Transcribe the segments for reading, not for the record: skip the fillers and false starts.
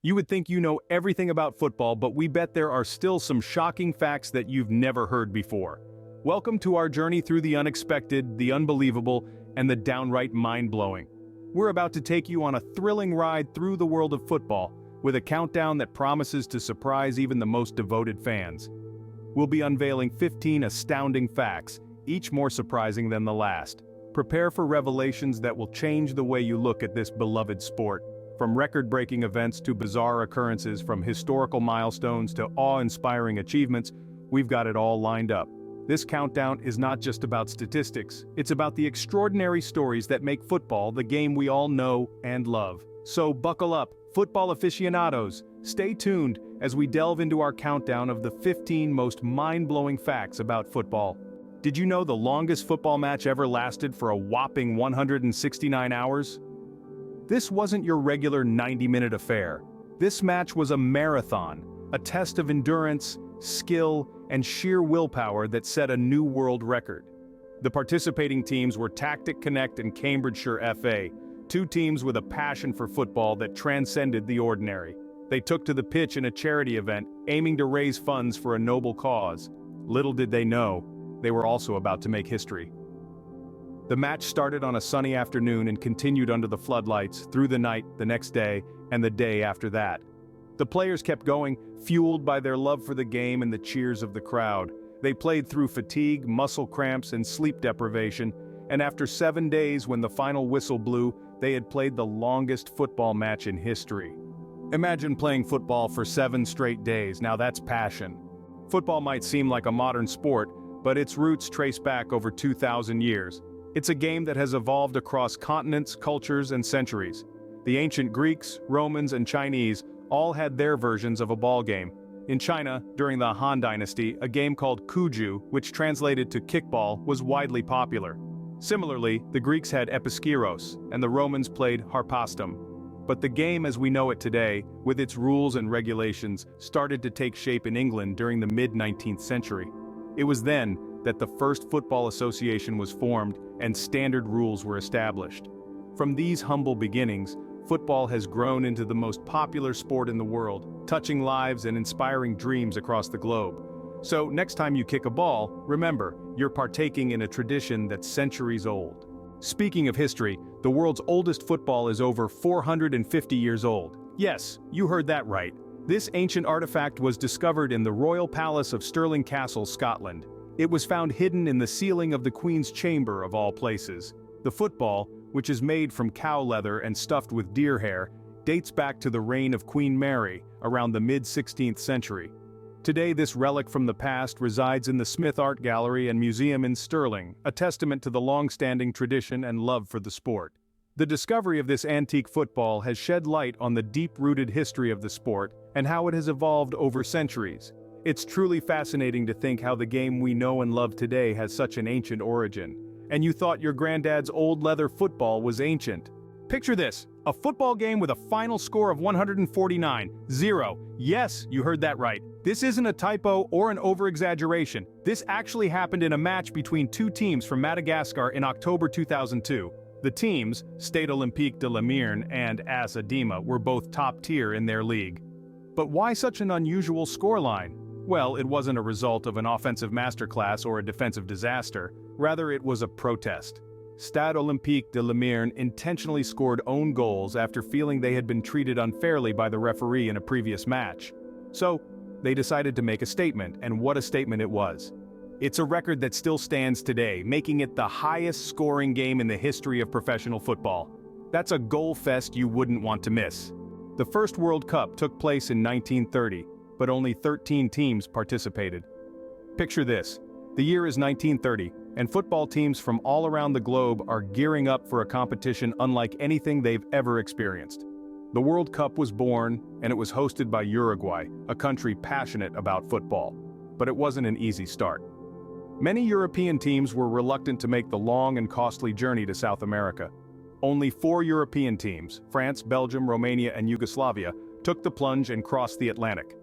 You would think you know everything about football, but we bet there are still some shocking facts that you've never heard before. Welcome to our journey through the unexpected, the unbelievable, and the downright mind-blowing. We're about to take you on a thrilling ride through the world of football, with a countdown that promises to surprise even the most devoted fans. We'll be unveiling 15 astounding facts, each more surprising than the last. Prepare for revelations that will change the way you look at this beloved sport. From record-breaking events to bizarre occurrences, from historical milestones to awe-inspiring achievements, we've got it all lined up. This countdown is not just about statistics, it's about the extraordinary stories that make football the game we all know and love. So buckle up, football aficionados, stay tuned as we delve into our countdown of the 15 most mind-blowing facts about football. Did you know the longest football match ever lasted for a whopping 169 hours? This wasn't your regular 90-minute affair. This match was a marathon, a test of endurance, skill, and sheer willpower that set a new world record. The participating teams were Tactic Connect and Cambridgeshire FA, two teams with a passion for football that transcended the ordinary. They took to the pitch in a charity event, aiming to raise funds for a noble cause. Little did they know, they were also about to make history. The match started on a sunny afternoon and continued under the floodlights, through the night, the next day, and the day after that. The players kept going, fueled by their love for the game and the cheers of the crowd. They played through fatigue, muscle cramps, and sleep deprivation, and after 7 days, when the final whistle blew, they had played the longest football match in history. Imagine playing football for 7 straight days. Now that's passion. Football might seem like a modern sport, but its roots trace back over 2,000 years. It's a game that has evolved across continents, cultures, and centuries. The ancient Greeks, Romans, and Chinese all had their versions of a ball game. In China, during the Han Dynasty, a game called Cuju, which translated to kickball, was widely popular. Similarly, the Greeks had episkiros, and the Romans played harpastum. But the game as we know it today, with its rules and regulations, started to take shape in England during the mid-19th century. It was then that the first football association was formed and standard rules were established. From these humble beginnings, football has grown into the most popular sport in the world, touching lives and inspiring dreams across the globe. So next time you kick a ball, remember, you're partaking in a tradition that's centuries old. Speaking of history, the world's oldest football is over 450 years old. Yes, you heard that right. This ancient artifact was discovered in the Royal Palace of Stirling Castle, Scotland. It was found hidden in the ceiling of the Queen's Chamber of all places. The football, which is made from cow leather and stuffed with deer hair, dates back to the reign of Queen Mary, around the mid-16th century. Today this relic from the past resides in the Smith Art Gallery and Museum in Stirling, a testament to the long-standing tradition and love for the sport. The discovery of this antique football has shed light on the deep-rooted history of the sport and how it has evolved over centuries. It's truly fascinating to think how the game we know and love today has such an ancient origin. And you thought your granddad's old leather football was ancient. Picture this, a football game with a final score of 149-0. Yes, you heard that right. This isn't a typo or an over-exaggeration. This actually happened in a match between two teams from Madagascar in October 2002. The teams, Stade Olympique de Lemern and AS Adema, were both top tier in their league. But why such an unusual scoreline? Well, it wasn't a result of an offensive masterclass or a defensive disaster. Rather, it was a protest. Stade Olympique de Lemern intentionally scored own goals after feeling they had been treated unfairly by the referee in a previous match. So, they decided to make a statement, and what a statement it was. It's a record that still stands today, making it the highest scoring game in the history of professional football. That's a goal fest you wouldn't want to miss. The first World Cup took place in 1930, but only 13 teams participated. Picture this. The year is 1930, and football teams from all around the globe are gearing up for a competition unlike anything they've ever experienced. The World Cup was born, and it was hosted by Uruguay, a country passionate about football. But it wasn't an easy start. Many European teams were reluctant to make the long and costly journey to South America. Only 4 European teams, France, Belgium, Romania, and Yugoslavia, took the plunge and crossed the Atlantic.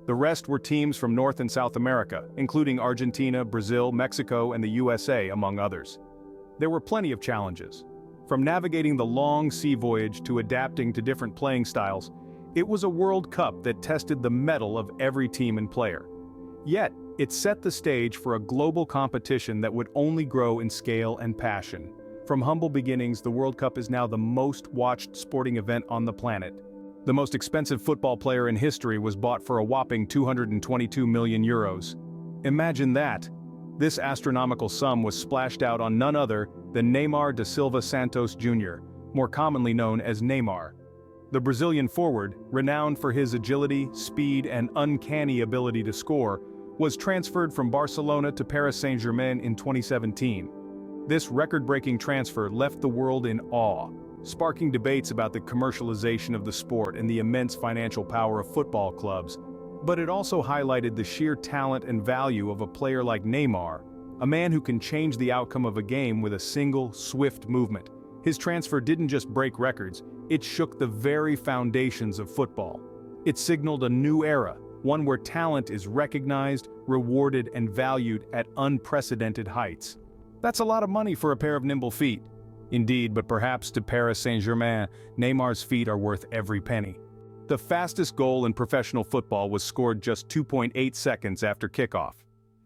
The rest were teams from North and South America, including Argentina, Brazil, Mexico, and the USA, among others. There were plenty of challenges. From navigating the long sea voyage to adapting to different playing styles, It was a World Cup that tested the mettle of every team and player. Yet, it set the stage for a global competition that would only grow in scale and passion. From humble beginnings, the World Cup is now the most watched sporting event on the planet. The most expensive football player in history was bought for a whopping €222 million. Imagine that! This astronomical sum was splashed out on none other than Neymar da Silva Santos Jr., more commonly known as Neymar. The Brazilian forward, renowned for his agility, speed, and uncanny ability to score, was transferred from Barcelona to Paris Saint-Germain in 2017. This record-breaking transfer left the world in awe, sparking debates about the commercialization of the sport and the immense financial power of football clubs. But it also highlighted the sheer talent and value of a player like Neymar, a man who can change the outcome of a game with a single, swift movement. His transfer didn't just break records, it shook the very foundations of football. It signaled a new era, one where talent is recognized, rewarded, and valued at unprecedented heights. That's a lot of money for a pair of nimble feet. Indeed, but perhaps to Paris Saint-Germain, Neymar's feet are worth every penny. The fastest goal in professional football was scored just 2.8 seconds after kickoff.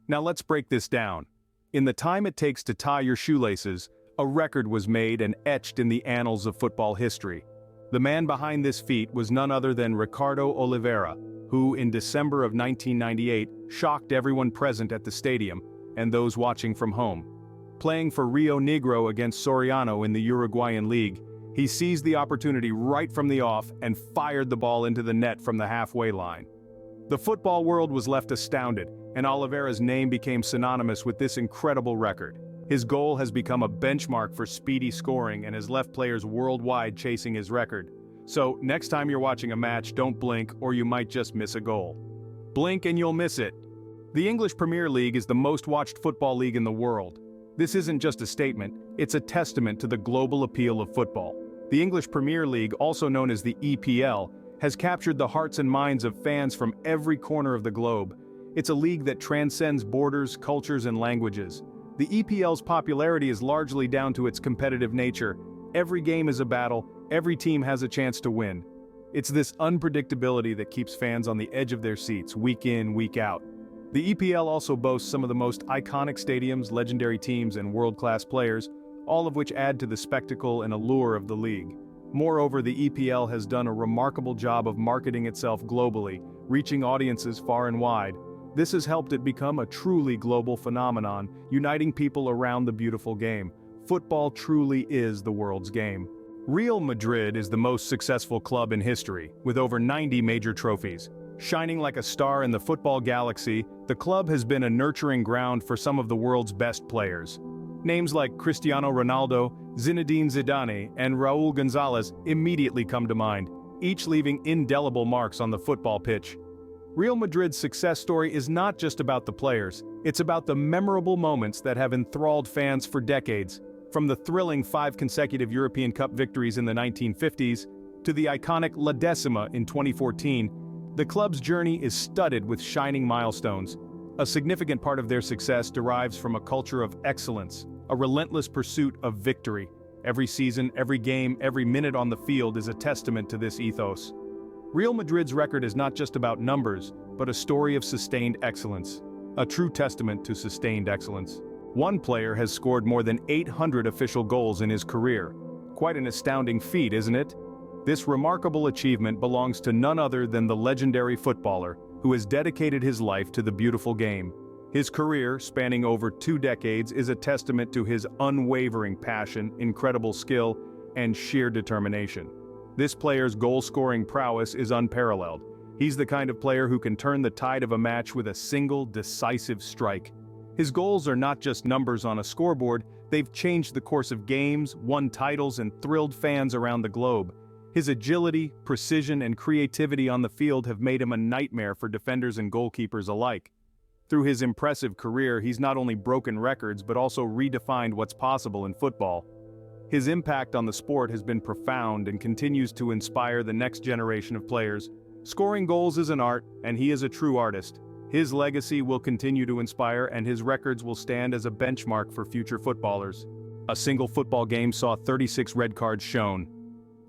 Now let's break this down. In the time it takes to tie your shoelaces, a record was made and etched in the annals of football history. The man behind this feat was none other than Ricardo Oliveira, who in December of 1998 shocked everyone present at the stadium and those watching from home. Playing for Rio Negro against Soriano in the Uruguayan League, he seized the opportunity right from the off and fired the ball into the net from the halfway line. The football world was left astounded, and Oliveira's name became synonymous with this incredible record. His goal has become a benchmark for speedy scoring and has left players worldwide chasing his record. So, next time you're watching a match, don't blink or you might just miss a goal. Blink and you'll miss it. The English Premier League is the most watched football league in the world. This isn't just a statement, it's a testament to the global appeal of football. The English Premier League, also known as the EPL, has captured the hearts and minds of fans from every corner of the globe. It's a league that transcends borders, cultures, and languages. The EPL's popularity is largely down to its competitive nature. Every game is a battle, every team has a chance to win. It's this unpredictability that keeps fans on the edge of their seats week in, week out. The EPL also boasts some of the most iconic stadiums, legendary teams, and world-class players, all of which add to the spectacle and allure of the league. Moreover, the EPL has done a remarkable job of marketing itself globally, reaching audiences far and wide. This has helped it become a truly global phenomenon, uniting people around the beautiful game. Football truly is the world's game. Real Madrid is the most successful club in history, with over 90 major trophies. Shining like a star in the football galaxy, the club has been a nurturing ground for some of the world's best players. Names like Cristiano Ronaldo, Zinedine Zidane, and Raúl González immediately come to mind, each leaving indelible marks on the football pitch. Real Madrid's success story is not just about the players, it's about the memorable moments that have enthralled fans for decades. From the thrilling 5 consecutive European Cup victories in the 1950s, to the iconic La Decima in 2014, the club's journey is studded with shining milestones. A significant part of their success derives from a culture of excellence, a relentless pursuit of victory. Every season, every game, every minute on the field is a testament to this ethos. Real Madrid's record is not just about numbers, but a story of sustained excellence. A true testament to sustained excellence. One player has scored more than 800 official goals in his career. Quite an astounding feat, isn't it? This remarkable achievement belongs to none other than the legendary footballer, who has dedicated his life to the beautiful game. His career, spanning over 2 decades, is a testament to his unwavering passion, incredible skill, and sheer determination. This player's goal-scoring prowess is unparalleled. He's the kind of player who can turn the tide of a match with a single, decisive strike. His goals are not just numbers on a scoreboard, they've changed the course of games, won titles, and thrilled fans around the globe. His agility, precision, and creativity on the field have made him a nightmare for defenders and goalkeepers alike. Through his impressive career, he's not only broken records but also redefined what's possible in football. His impact on the sport has been profound and continues to inspire the next generation of players. Scoring goals is an art, and he is a true artist. His legacy will continue to inspire, and his records will stand as a benchmark for future footballers. A single football game saw 36 red cards shown.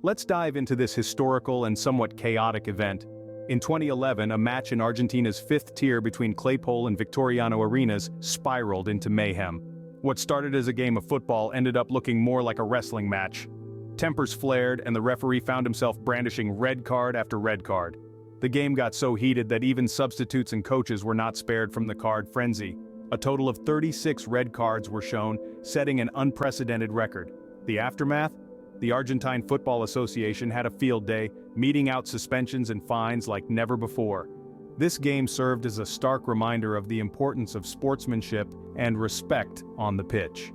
Let's dive into this historical and somewhat chaotic event. In 2011, a match in Argentina's fifth tier between Claypole and Victoriano Arenas spiraled into mayhem. What started as a game of football ended up looking more like a wrestling match. Tempers flared and the referee found himself brandishing red card after red card. The game got so heated that even substitutes and coaches were not spared from the card frenzy. A total of 36 red cards were shown, setting an unprecedented record. The aftermath? The Argentine Football Association had a field day, meting out suspensions and fines like never before. This game served as a stark reminder of the importance of sportsmanship and respect on the pitch.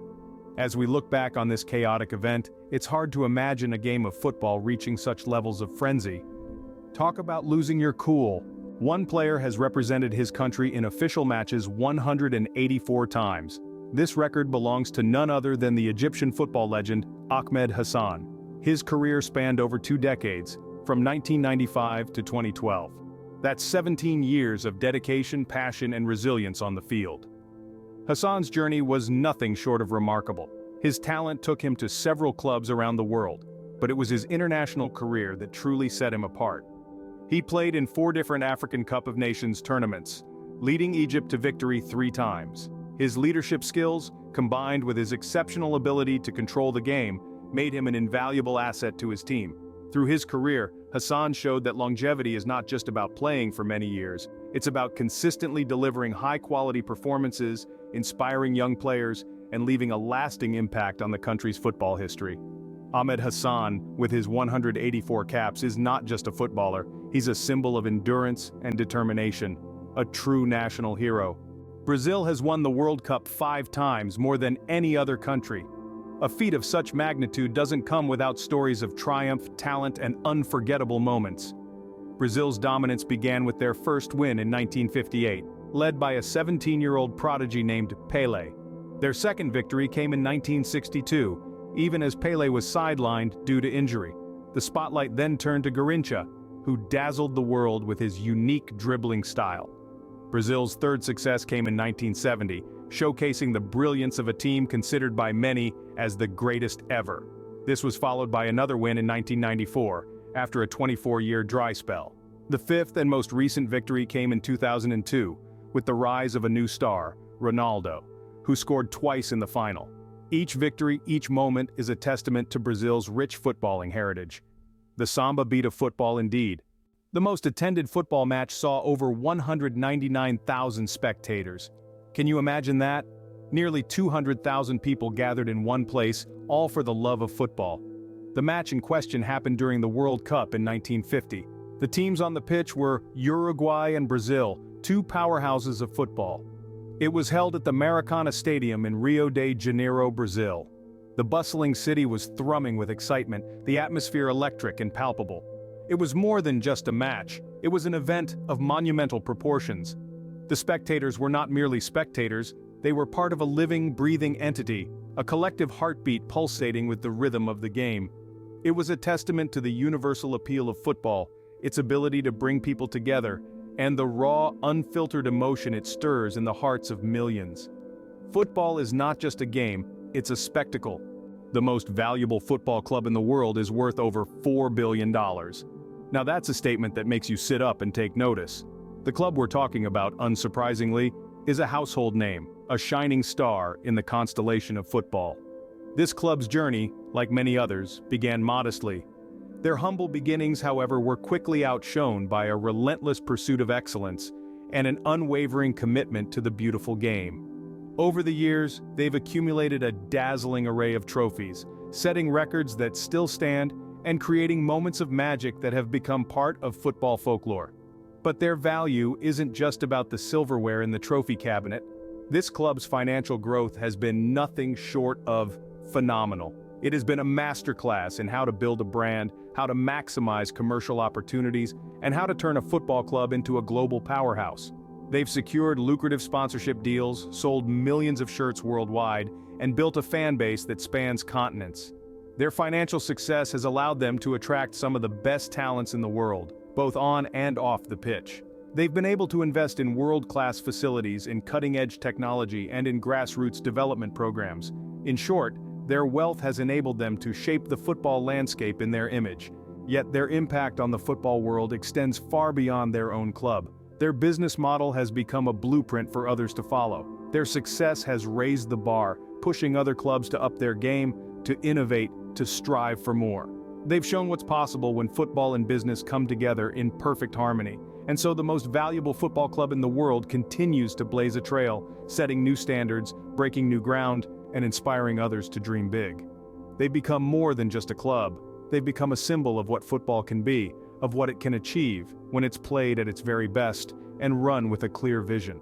As we look back on this chaotic event, it's hard to imagine a game of football reaching such levels of frenzy. Talk about losing your cool. One player has represented his country in official matches 184 times. This record belongs to none other than the Egyptian football legend, Ahmed Hassan. His career spanned over 2 decades, from 1995 to 2012. That's 17 years of dedication, passion, and resilience on the field. Hassan's journey was nothing short of remarkable. His talent took him to several clubs around the world, but it was his international career that truly set him apart. He played in 4 different African Cup of Nations tournaments, leading Egypt to victory 3 times. His leadership skills, combined with his exceptional ability to control the game, made him an invaluable asset to his team. Through his career, Hassan showed that longevity is not just about playing for many years, it's about consistently delivering high-quality performances, inspiring young players, and leaving a lasting impact on the country's football history. Ahmed Hassan, with his 184 caps, is not just a footballer, he's a symbol of endurance and determination, a true national hero. Brazil has won the World Cup 5 times, more than any other country. A feat of such magnitude doesn't come without stories of triumph, talent, and unforgettable moments. Brazil's dominance began with their first win in 1958, led by a 17-year-old prodigy named Pelé. Their second victory came in 1962, even as Pelé was sidelined due to injury. The spotlight then turned to Garrincha, who dazzled the world with his unique dribbling style. Brazil's third success came in 1970, showcasing the brilliance of a team considered by many as the greatest ever. This was followed by another win in 1994, after a 24-year dry spell. The fifth and most recent victory came in 2002, with the rise of a new star, Ronaldo, who scored twice in the final. Each victory, each moment is a testament to Brazil's rich footballing heritage. The Samba beat of football indeed. The most attended football match saw over 199,000 spectators. Can you imagine that? Nearly 200,000 people gathered in one place, all for the love of football. The match in question happened during the World Cup in 1950. The teams on the pitch were Uruguay and Brazil, 2 powerhouses of football. It was held at the Maracana Stadium in Rio de Janeiro, Brazil. The bustling city was thrumming with excitement, the atmosphere electric and palpable. It was more than just a match, it was an event of monumental proportions. The spectators were not merely spectators, they were part of a living, breathing entity, a collective heartbeat pulsating with the rhythm of the game. It was a testament to the universal appeal of football, its ability to bring people together, and the raw, unfiltered emotion it stirs in the hearts of millions. Football is not just a game, it's a spectacle. The most valuable football club in the world is worth over $4 billion. Now that's a statement that makes you sit up and take notice. The club we're talking about, unsurprisingly, is a household name, a shining star in the constellation of football. This club's journey, like many others, began modestly. Their humble beginnings, however, were quickly outshone by a relentless pursuit of excellence and an unwavering commitment to the beautiful game. Over the years, they've accumulated a dazzling array of trophies, setting records that still stand and creating moments of magic that have become part of football folklore. But their value isn't just about the silverware in the trophy cabinet. This club's financial growth has been nothing short of phenomenal. It has been a masterclass in how to build a brand, how to maximize commercial opportunities, and how to turn a football club into a global powerhouse. They've secured lucrative sponsorship deals, sold millions of shirts worldwide, and built a fan base that spans continents. Their financial success has allowed them to attract some of the best talents in the world, both on and off the pitch. They've been able to invest in world-class facilities, in cutting-edge technology, and in grassroots development programs. In short, Their wealth has enabled them to shape the football landscape in their image, yet their impact on the football world extends far beyond their own club. Their business model has become a blueprint for others to follow. Their success has raised the bar, pushing other clubs to up their game, to innovate, to strive for more. They've shown what's possible when football and business come together in perfect harmony. And so the most valuable football club in the world continues to blaze a trail, setting new standards, breaking new ground, and inspiring others to dream big. They've become more than just a club. They've become a symbol of what football can be, of what it can achieve when it's played at its very best and run with a clear vision.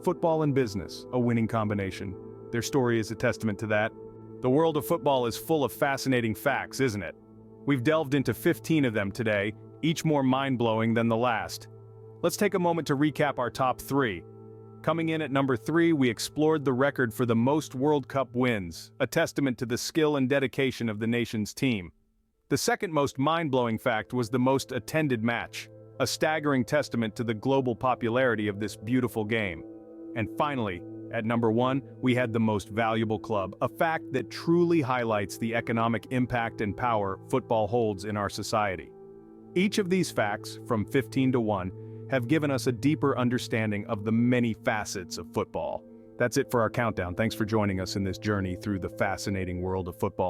Football and business, a winning combination. Their story is a testament to that. The world of football is full of fascinating facts, isn't it? We've delved into 15 of them today, each more mind-blowing than the last. Let's take a moment to recap our top 3. Coming in at number 3, we explored the record for the most World Cup wins, a testament to the skill and dedication of the nation's team. The second most mind-blowing fact was the most attended match, a staggering testament to the global popularity of this beautiful game. And finally, at number 1, we had the most valuable club, a fact that truly highlights the economic impact and power football holds in our society. Each of these facts, from 15 to 1, have given us a deeper understanding of the many facets of football. That's it for our countdown. Thanks for joining us in this journey through the fascinating world of football.